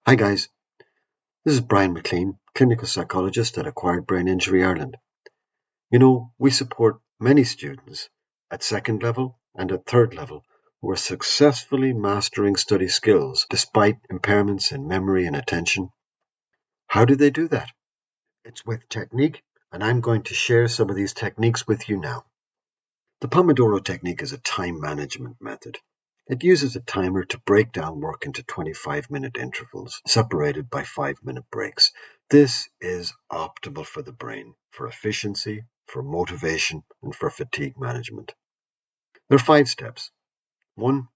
Hi guys, this is Brian McLean, clinical psychologist at Acquired Brain Injury Ireland. We support many students at second level and at third level who are successfully mastering study skills despite impairments in memory and attention. How do they do that? It's with technique, and I'm going to share some of these techniques with you now. The Pomodoro Technique is a time management method. It uses a timer to break down work into 25-minute intervals, separated by 5-minute breaks. This is optimal for the brain, for efficiency, for motivation, and for fatigue management. There are 5 steps. 1.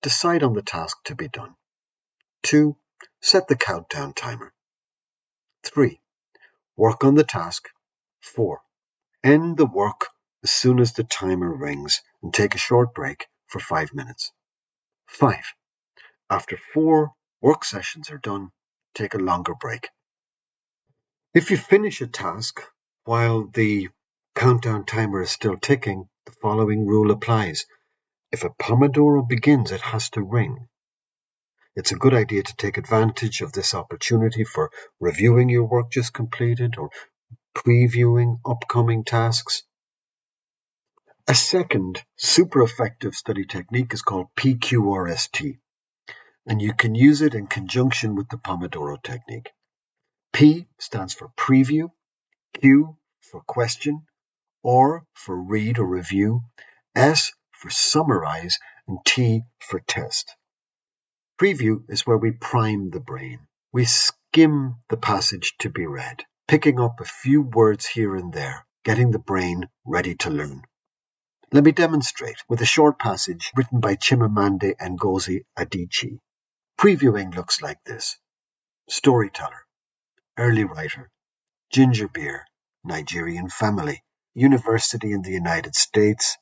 Decide on the task to be done. 2. Set the countdown timer. 3. Work on the task. 4. End the work as soon as the timer rings and take a short break for 5 minutes. 5. After 4 work sessions are done, take a longer break. If you finish a task while the countdown timer is still ticking, the following rule applies. If a Pomodoro begins, it has to ring. It's a good idea to take advantage of this opportunity for reviewing your work just completed or previewing upcoming tasks. A second super effective study technique is called PQRST, and you can use it in conjunction with the Pomodoro technique. P stands for preview, Q for question, R for read or review, S for summarize, and T for test. Preview is where we prime the brain. We skim the passage to be read, picking up a few words here and there, getting the brain ready to learn. Let me demonstrate with a short passage written by Chimamanda Ngozi Adichie. Previewing looks like this. Storyteller, early writer, ginger beer, Nigerian family, university in the United States,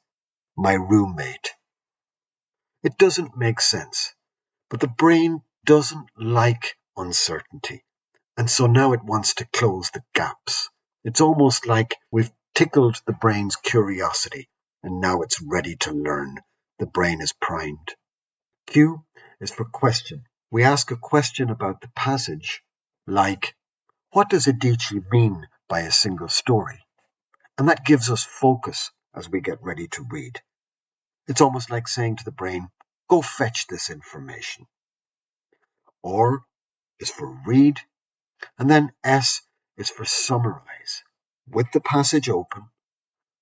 my roommate. It doesn't make sense, but the brain doesn't like uncertainty, and so now it wants to close the gaps. It's almost like we've tickled the brain's curiosity, and now it's ready to learn. The brain is primed. Q is for question. We ask a question about the passage, like, what does Adichie mean by a single story? And that gives us focus as we get ready to read. It's almost like saying to the brain, go fetch this information. R is for read, and then S is for summarize. With the passage open,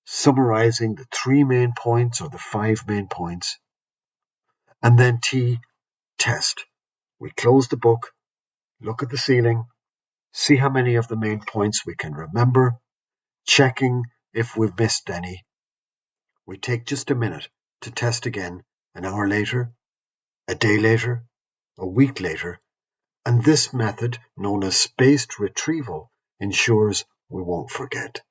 summarizing the 3 main points or the 5 main points, and then T, test. We close the book, look at the ceiling, see how many of the main points we can remember, checking if we've missed any. We take just a minute to test again, an hour later, a day later, a week later, and this method, known as spaced retrieval, ensures we won't forget.